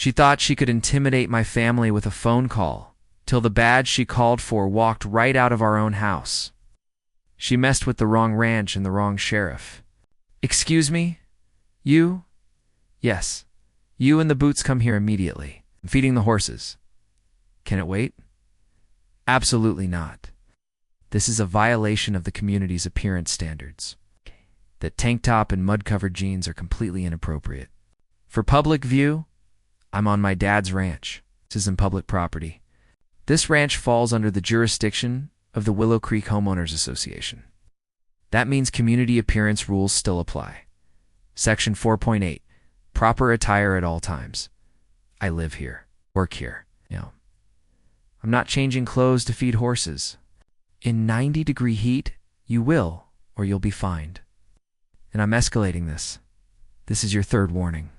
She thought she could intimidate my family with a phone call, till the badge she called for walked right out of our own house. She messed with the wrong ranch and the wrong sheriff. Excuse me? You? Yes. You and the boots come here immediately. I'm feeding the horses. Can it wait? Absolutely not. This is a violation of the community's appearance standards. That tank top and mud-covered jeans are completely inappropriate. For public view, I'm on my dad's ranch. This isn't public property. This ranch falls under the jurisdiction of the Willow Creek Homeowners Association. That means community appearance rules still apply. Section 4.8, proper attire at all times. I live here, work here. I'm not changing clothes to feed horses. In 90-degree heat, you will, or you'll be fined. And I'm escalating this. This is your third warning.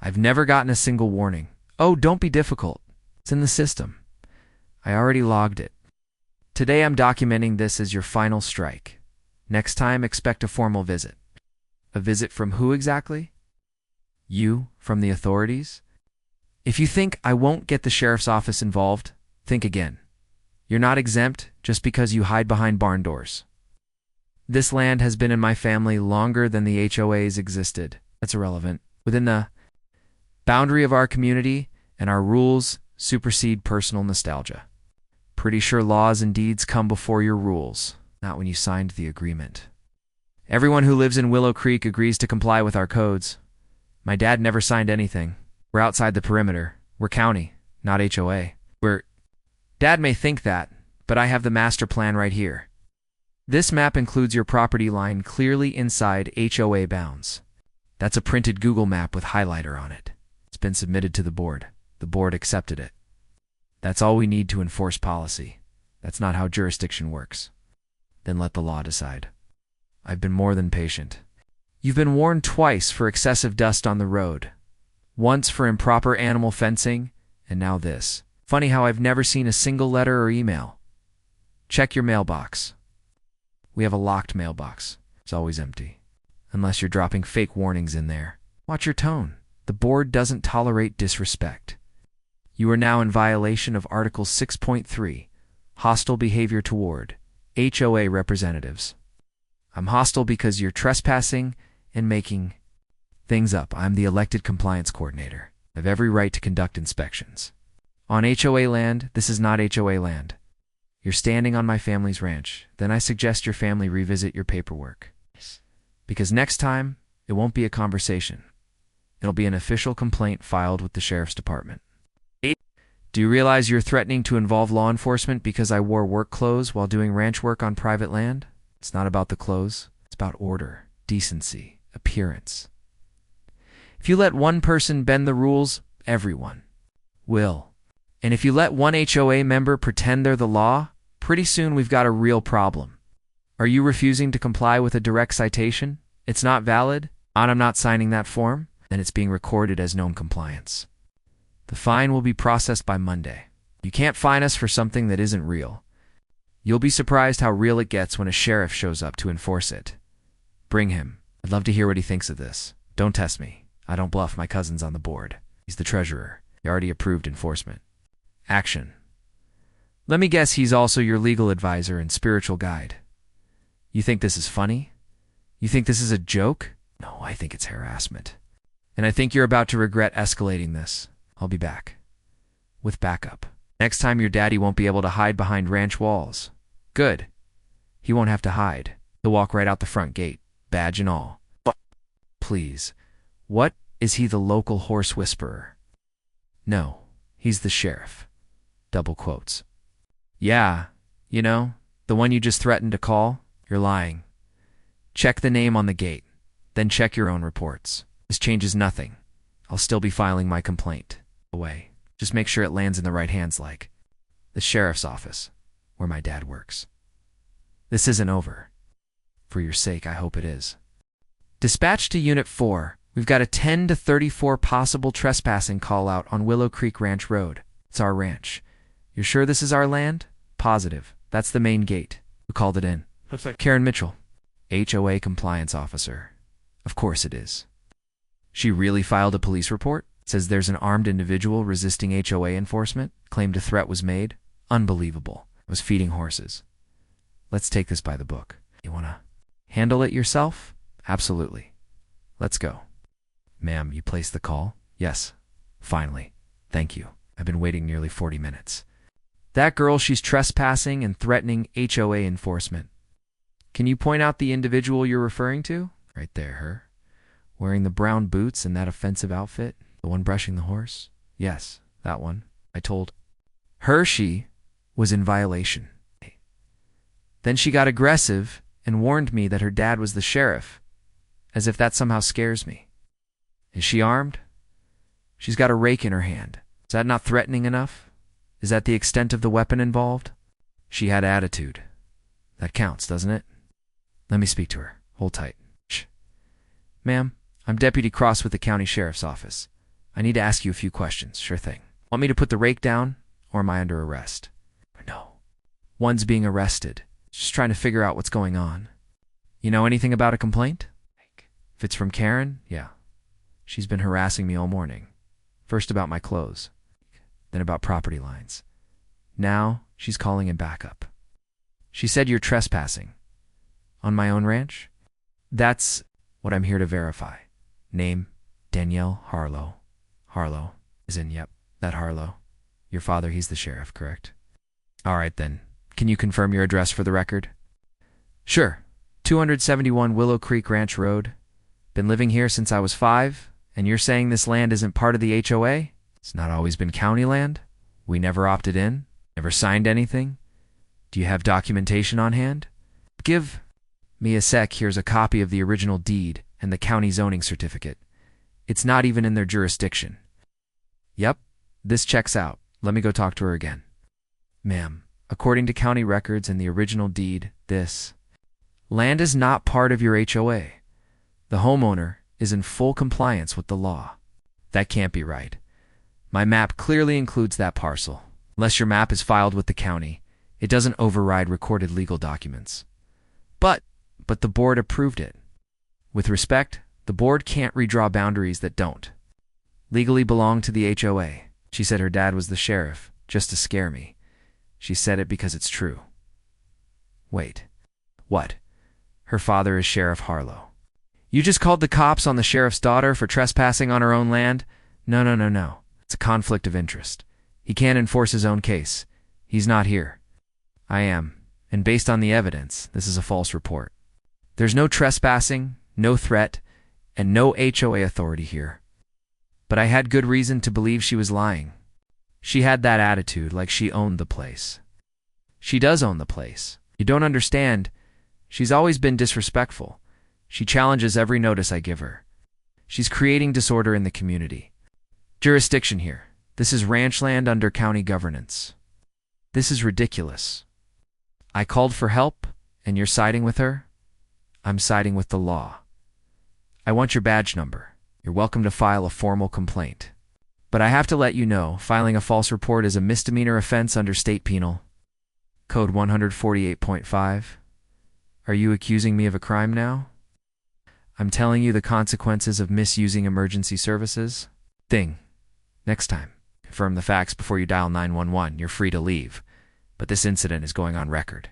I've never gotten a single warning. Oh, don't be difficult. It's in the system. I already logged it. Today I'm documenting this as your final strike. Next time, expect a formal visit. A visit from who exactly? You, from the authorities? If you think I won't get the sheriff's office involved, think again. You're not exempt just because you hide behind barn doors. This land has been in my family longer than the HOAs existed. That's irrelevant. Within the boundary of our community, and our rules supersede personal nostalgia. Pretty sure laws and deeds come before your rules, not when you signed the agreement. Everyone who lives in Willow Creek agrees to comply with our codes. My dad never signed anything. We're outside the perimeter. We're county, not HOA. Dad may think that, but I have the master plan right here. This map includes your property line clearly inside HOA bounds. That's a printed Google map with highlighter on it. It's been submitted to the board. The board accepted it. That's all we need to enforce policy. That's not how jurisdiction works. Then let the law decide. I've been more than patient. You've been warned twice for excessive dust on the road. Once for improper animal fencing, and now this. Funny how I've never seen a single letter or email. Check your mailbox. We have a locked mailbox. It's always empty. Unless you're dropping fake warnings in there. Watch your tone. The board doesn't tolerate disrespect. You are now in violation of Article 6.3, hostile behavior toward HOA representatives. I'm hostile because you're trespassing and making things up. I'm the elected compliance coordinator. I have every right to conduct inspections. On HOA land, this is not HOA land. You're standing on my family's ranch. Then I suggest your family revisit your paperwork. Because next time, it won't be a conversation. It'll be an official complaint filed with the sheriff's department. Do you realize you're threatening to involve law enforcement because I wore work clothes while doing ranch work on private land? It's not about the clothes. It's about order, decency, appearance. If you let one person bend the rules, everyone will. And if you let one HOA member pretend they're the law, pretty soon we've got a real problem. Are you refusing to comply with a direct citation? It's not valid? I'm not signing that form? Then it's being recorded as known compliance. The fine will be processed by Monday. You can't fine us for something that isn't real. You'll be surprised how real it gets when a sheriff shows up to enforce it. Bring him. I'd love to hear what he thinks of this. Don't test me. I don't bluff. My cousin's on the board. He's the treasurer. He already approved enforcement. Action. Let me guess he's also your legal advisor and spiritual guide. You think this is funny? You think this is a joke? No, I think it's harassment. And I think you're about to regret escalating this. I'll be back. With backup. Next time your daddy won't be able to hide behind ranch walls. Good. He won't have to hide. He'll walk right out the front gate, badge and all. Please. What? Is he the local horse whisperer? No, he's the sheriff. Double quotes. Yeah, the one you just threatened to call? You're lying. Check the name on the gate, then check your own reports. This changes nothing. I'll still be filing my complaint. Away. Just make sure it lands in the right hands like the sheriff's office, where my dad works. This isn't over. For your sake, I hope it is. Dispatch to Unit 4. We've got a 10 to 34 possible trespassing call-out on Willow Creek Ranch Road. It's our ranch. You're sure this is our land? Positive. That's the main gate. Who called it in? Looks like Karen Mitchell, HOA compliance officer. Of course it is. She really filed a police report? It says there's an armed individual resisting HOA enforcement. Claimed a threat was made. Unbelievable. Was feeding horses. Let's take this by the book. You want to handle it yourself? Absolutely. Let's go. Ma'am, you placed the call? Yes. Finally. Thank you. I've been waiting nearly 40 minutes. That girl, she's trespassing and threatening HOA enforcement. Can you point out the individual you're referring to? Right there, her. Wearing the brown boots and that offensive outfit? The one brushing the horse? Yes, that one. I told her she was in violation. Then she got aggressive and warned me that her dad was the sheriff, as if that somehow scares me. Is she armed? She's got a rake in her hand. Is that not threatening enough? Is that the extent of the weapon involved? She had attitude. That counts, doesn't it? Let me speak to her. Hold tight. Shh. Ma'am, I'm Deputy Cross with the County Sheriff's Office. I need to ask you a few questions. Sure thing. Want me to put the rake down, or am I under arrest? No. One's being arrested. Just trying to figure out what's going on. You know anything about a complaint? If it's from Karen, yeah. She's been harassing me all morning. First about my clothes, then about property lines. Now she's calling in backup. She said you're trespassing. On my own ranch? That's what I'm here to verify. Name, Danielle Harlow. Harlow, as in, yep, that Harlow. Your father, he's the sheriff, correct? All right then. Can you confirm your address for the record? Sure. 271 Willow Creek Ranch Road. Been living here since I was 5, and you're saying this land isn't part of the HOA? It's not always been county land? We never opted in? Never signed anything? Do you have documentation on hand? Give me a sec. Here's a copy of the original deed and the county zoning certificate. It's not even in their jurisdiction. Yep, this checks out. Let me go talk to her again. Ma'am, according to county records and the original deed, this land is not part of your HOA. The homeowner is in full compliance with the law. That can't be right. My map clearly includes that parcel. Unless your map is filed with the county, it doesn't override recorded legal documents. But the board approved it. With respect, the board can't redraw boundaries that don't legally belong to the HOA. She said her dad was the sheriff, just to scare me. She said it because it's true. Wait. What? Her father is Sheriff Harlow. You just called the cops on the sheriff's daughter for trespassing on her own land? No. It's a conflict of interest. He can't enforce his own case. He's not here. I am, and based on the evidence, this is a false report. There's no trespassing, no threat, and no HOA authority here. But I had good reason to believe she was lying. She had that attitude like she owned the place. She does own the place. You don't understand. She's always been disrespectful. She challenges every notice I give her. She's creating disorder in the community. Jurisdiction here. This is ranch land under county governance. This is ridiculous. I called for help, and you're siding with her? I'm siding with the law. I want your badge number. You're welcome to file a formal complaint. But I have to let you know, filing a false report is a misdemeanor offense under state penal Code 148.5. Are you accusing me of a crime now? I'm telling you the consequences of misusing emergency services. Next time, confirm the facts before you dial 911. You're free to leave. But this incident is going on record.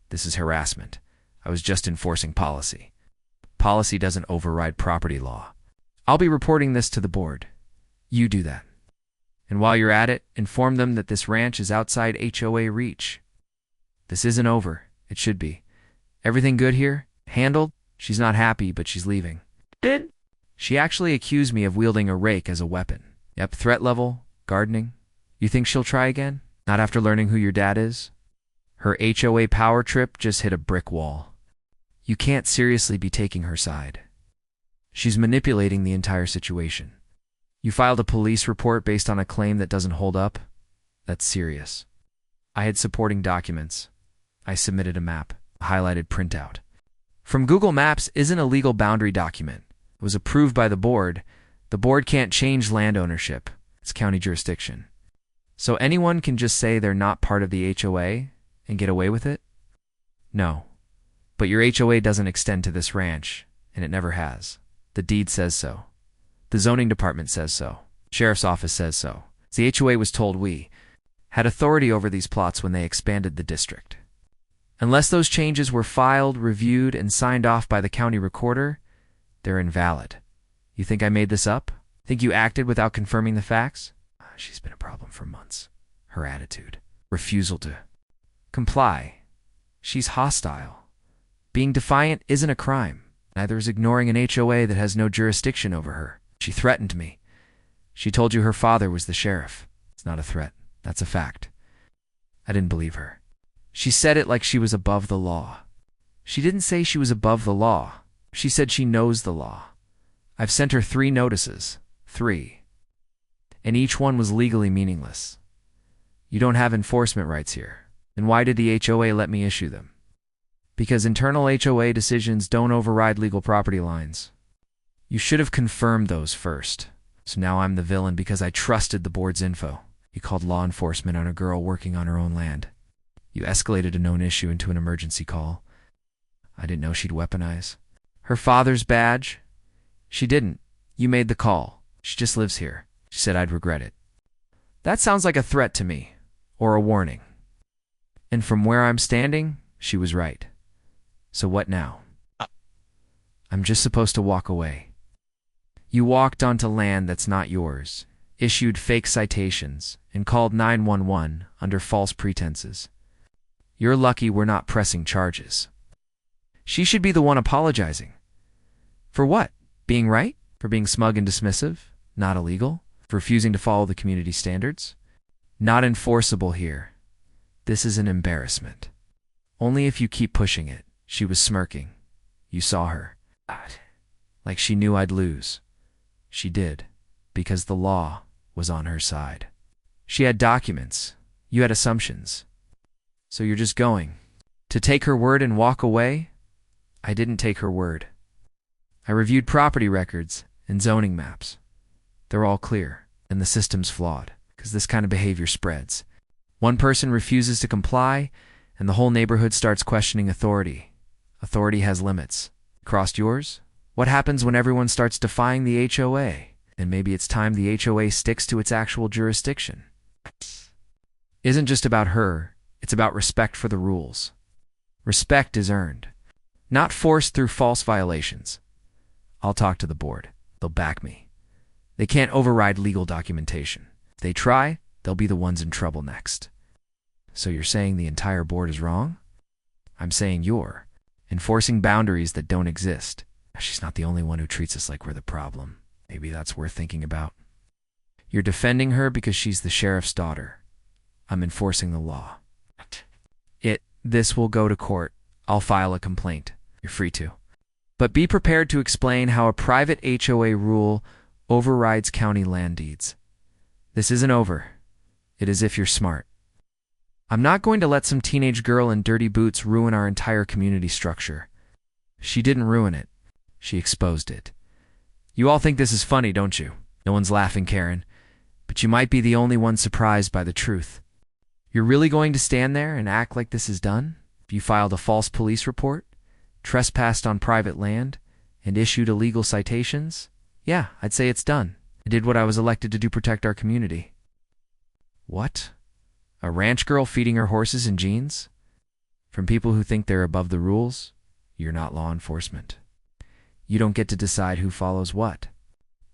This is harassment. I was just enforcing policy. Policy doesn't override property law. I'll be reporting this to the board. You do that. And while you're at it, inform them that this ranch is outside HOA reach. This isn't over. It should be. Everything good here? Handled? She's not happy, but she's leaving. She actually accused me of wielding a rake as a weapon. Yep, threat level, gardening. You think she'll try again? Not after learning who your dad is? Her HOA power trip just hit a brick wall. You can't seriously be taking her side. She's manipulating the entire situation. You filed a police report based on a claim that doesn't hold up? That's serious. I had supporting documents. I submitted a map, a highlighted printout. From Google Maps isn't a legal boundary document. It was approved by the board. The board can't change land ownership. It's county jurisdiction. So anyone can just say they're not part of the HOA and get away with it? No. But your HOA doesn't extend to this ranch, and it never has. The deed says so. The zoning department says so. Sheriff's office says so. The HOA was told we had authority over these plots when they expanded the district. Unless those changes were filed, reviewed, and signed off by the county recorder, they're invalid. You think I made this up? Think you acted without confirming the facts? She's been a problem for months. Her attitude, refusal to comply. She's hostile. Being defiant isn't a crime. Neither is ignoring an HOA that has no jurisdiction over her. She threatened me. She told you her father was the sheriff. It's not a threat. That's a fact. I didn't believe her. She said it like she was above the law. She didn't say she was above the law. She said she knows the law. I've sent her 3 notices. 3. And each one was legally meaningless. You don't have enforcement rights here. Then why did the HOA let me issue them? Because internal HOA decisions don't override legal property lines. You should have confirmed those first. So now I'm the villain because I trusted the board's info. You called law enforcement on a girl working on her own land. You escalated a known issue into an emergency call. I didn't know she'd weaponize her father's badge. She didn't. You made the call. She just lives here. She said I'd regret it. That sounds like a threat to me, or a warning. And from where I'm standing, she was right. So what now? I'm just supposed to walk away. You walked onto land that's not yours, issued fake citations, and called 911 under false pretenses. You're lucky we're not pressing charges. She should be the one apologizing. For what? Being right? For being smug and dismissive? Not illegal? For refusing to follow the community standards? Not enforceable here. This is an embarrassment. Only if you keep pushing it. She was smirking. You saw her. Like she knew I'd lose. She did, because the law was on her side. She had documents. You had assumptions. So you're just going to take her word and walk away? I didn't take her word. I reviewed property records and zoning maps. They're all clear, and the system's flawed, because this kind of behavior spreads. One person refuses to comply, and the whole neighborhood starts questioning authority. Authority has limits. Crossed yours? What happens when everyone starts defying the HOA? And maybe it's time the HOA sticks to its actual jurisdiction. Isn't just about her, it's about respect for the rules. Respect is earned, not forced through false violations. I'll talk to the board. They'll back me. They can't override legal documentation. If they try, they'll be the ones in trouble next. So you're saying the entire board is wrong? I'm saying you're enforcing boundaries that don't exist. She's not the only one who treats us like we're the problem. Maybe that's worth thinking about. You're defending her because she's the sheriff's daughter. I'm enforcing the law. This will go to court. I'll file a complaint. You're free to. But be prepared to explain how a private HOA rule overrides county land deeds. This isn't over. It is if you're smart. I'm not going to let some teenage girl in dirty boots ruin our entire community structure. She didn't ruin it. She exposed it. You all think this is funny, don't you? No one's laughing, Karen. But you might be the only one surprised by the truth. You're really going to stand there and act like this is done? If you filed a false police report, trespassed on private land, and issued illegal citations? Yeah, I'd say it's done. I did what I was elected to do, protect our community. What? A ranch girl feeding her horses in jeans? From people who think they're above the rules? You're not law enforcement. You don't get to decide who follows what.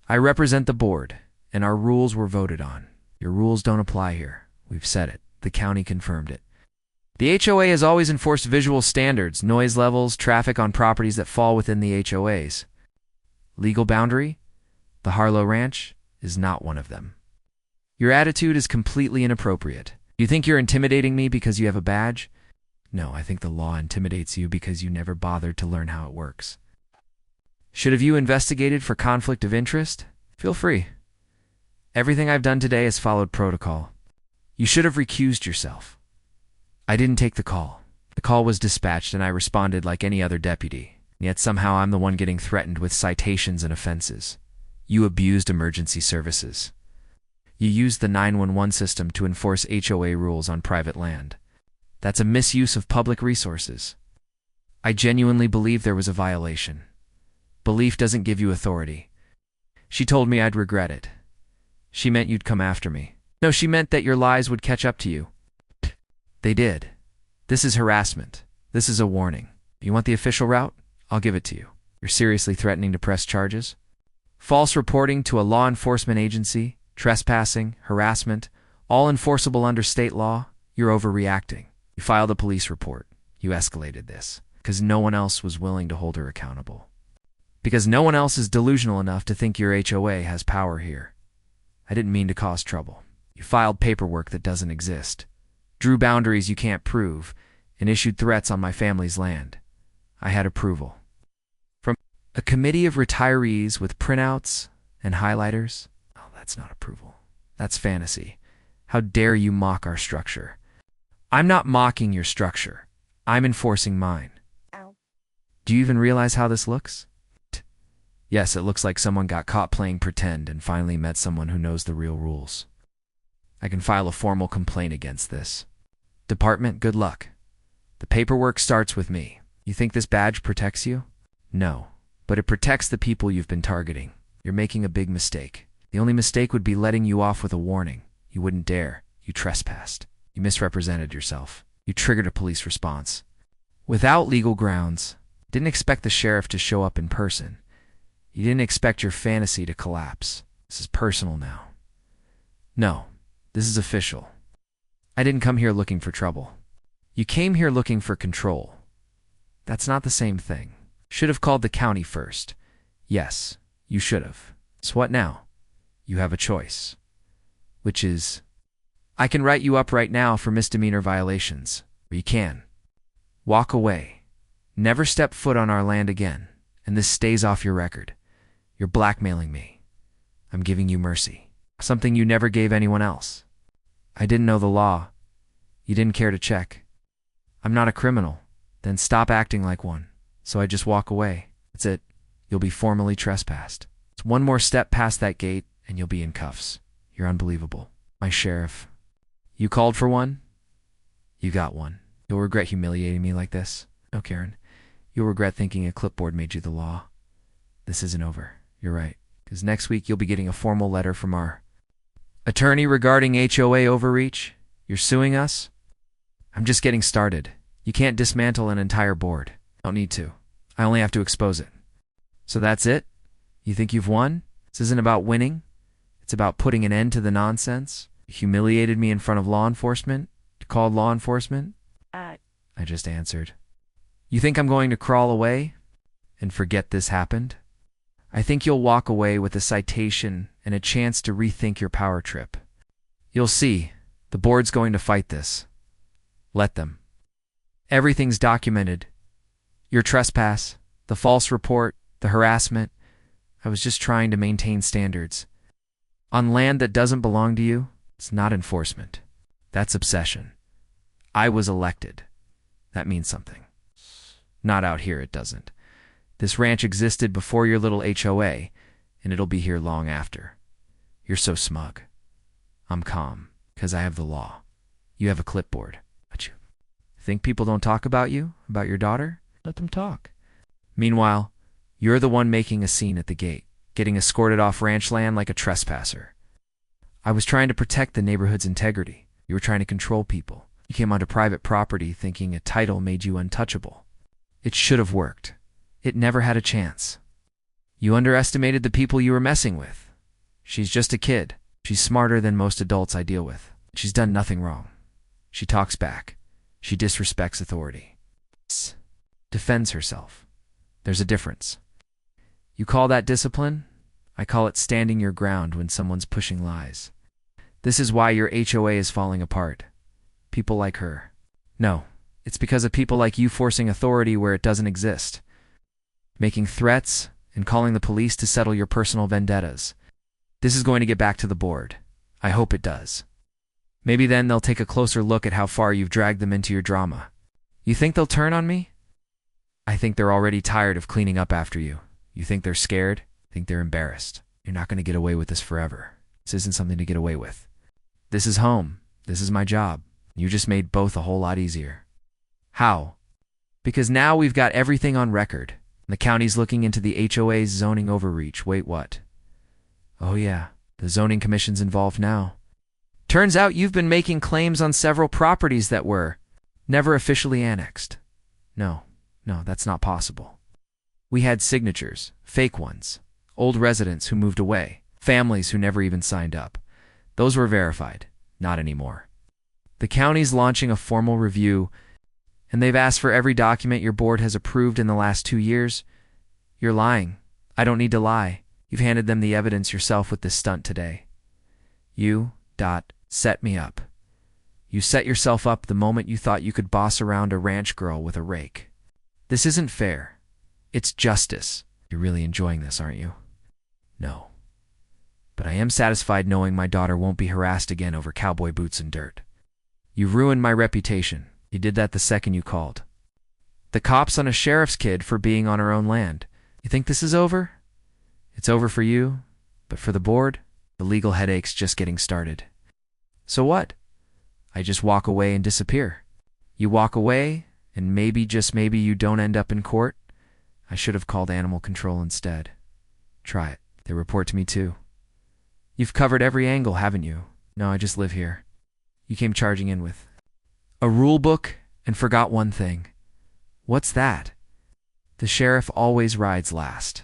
I represent the board, and our rules were voted on. Your rules don't apply here. We've said it. The county confirmed it. The HOA has always enforced visual standards, noise levels, traffic on properties that fall within the HOAs. Legal boundary? The Harlow Ranch is not one of them. Your attitude is completely inappropriate. You think you're intimidating me because you have a badge? No, I think the law intimidates you because you never bothered to learn how it works. Should have you investigated for conflict of interest? Feel free. Everything I've done today has followed protocol. You should have recused yourself. I didn't take the call. The call was dispatched and I responded like any other deputy. Yet somehow I'm the one getting threatened with citations and offenses. You abused emergency services. You used the 911 system to enforce HOA rules on private land. That's a misuse of public resources. I genuinely believe there was a violation. Belief doesn't give you authority. She told me I'd regret it. She meant you'd come after me. No, she meant that your lies would catch up to you. They did. This is harassment. This is a warning. You want the official route? I'll give it to you. You're seriously threatening to press charges? False reporting to a law enforcement agency, trespassing, harassment, all enforceable under state law. You're overreacting. You filed a police report. You escalated this because no one else was willing to hold her accountable. Because no one else is delusional enough to think your HOA has power here. I didn't mean to cause trouble. You filed paperwork that doesn't exist, drew boundaries you can't prove, and issued threats on my family's land. I had approval. From a committee of retirees with printouts and highlighters? Oh, that's not approval. That's fantasy. How dare you mock our structure? I'm not mocking your structure. I'm enforcing mine. Ow. Do you even realize how this looks? Yes, it looks like someone got caught playing pretend and finally met someone who knows the real rules. I can file a formal complaint against this. Department, good luck. The paperwork starts with me. You think this badge protects you? No, but it protects the people you've been targeting. You're making a big mistake. The only mistake would be letting you off with a warning. You wouldn't dare. You trespassed. You misrepresented yourself. You triggered a police response. Without legal grounds. Didn't expect the sheriff to show up in person. You didn't expect your fantasy to collapse. This is personal now. No, this is official. I didn't come here looking for trouble. You came here looking for control. That's not the same thing. Should have called the county first. Yes, you should have. So what now? You have a choice. Which is, I can write you up right now for misdemeanor violations. Or you can walk away. Never step foot on our land again. And this stays off your record. You're blackmailing me. I'm giving you mercy. Something you never gave anyone else. I didn't know the law. You didn't care to check. I'm not a criminal. Then stop acting like one. So I just walk away. That's it. You'll be formally trespassed. It's one more step past that gate and you'll be in cuffs. You're unbelievable. My sheriff. You called for one? You got one. You'll regret humiliating me like this. No, Karen. You'll regret thinking a clipboard made you the law. This isn't over. You're right. Because next week you'll be getting a formal letter from our attorney regarding HOA overreach. You're suing us? I'm just getting started. You can't dismantle an entire board. Don't need to. I only have to expose it. So that's it? You think you've won? This isn't about winning. It's about putting an end to the nonsense. You humiliated me in front of law enforcement. You called law enforcement. I just answered. You think I'm going to crawl away and forget this happened? I think you'll walk away with a citation and a chance to rethink your power trip. You'll see. The board's going to fight this. Let them. Everything's documented. Your trespass, the false report, the harassment. I was just trying to maintain standards. On land that doesn't belong to you, it's not enforcement. That's obsession. I was elected. That means something. Not out here, it doesn't. This ranch existed before your little HOA, and it'll be here long after. You're so smug. I'm calm, because I have the law. You have a clipboard. But you think people don't talk about you, about your daughter? Let them talk. Meanwhile, you're the one making a scene at the gate, getting escorted off ranch land like a trespasser. I was trying to protect the neighborhood's integrity. You were trying to control people. You came onto private property thinking a title made you untouchable. It should have worked. It never had a chance. You underestimated the people you were messing with. She's just a kid. She's smarter than most adults I deal with. She's done nothing wrong. She talks back. She disrespects authority. Defends herself. There's a difference. You call that discipline? I call it standing your ground when someone's pushing lies. This is why your HOA is falling apart. People like her. No, it's because of people like you forcing authority where it doesn't exist. Making threats and calling the police to settle your personal vendettas. This is going to get back to the board. I hope it does. Maybe then they'll take a closer look at how far you've dragged them into your drama. You think they'll turn on me? I think they're already tired of cleaning up after you. You think they're scared? I think they're embarrassed. You're not going to get away with this forever. This isn't something to get away with. This is home. This is my job. You just made both a whole lot easier. How? Because now we've got everything on record. The county's looking into the HOA's zoning overreach. Wait, what? Oh yeah, The zoning commission's involved now. Turns out you've been making claims on several properties that were never officially annexed. No, that's not possible. We had signatures, fake ones, old residents who moved away, families who never even signed up. Those were verified. Not anymore. The county's launching a formal review, and they've asked for every document your board has approved in the last 2 years. You're lying. I don't need to lie. You've handed them the evidence yourself with this stunt today. You, set me up. You set yourself up the moment you thought you could boss around a ranch girl with a rake. This isn't fair. It's justice. You're really enjoying this, aren't you? No. But I am satisfied knowing my daughter won't be harassed again over cowboy boots and dirt. You've ruined my reputation. You did that the second you called. The cops on a sheriff's kid for being on her own land. You think this is over? It's over for you, but for the board, the legal headache's just getting started. So what? I just walk away and disappear. You walk away, and maybe, just maybe, you don't end up in court? I should have called animal control instead. Try it. They report to me too. You've covered every angle, haven't you? No, I just live here. You came charging in with a rule book and forgot one thing. What's that? The sheriff always rides last.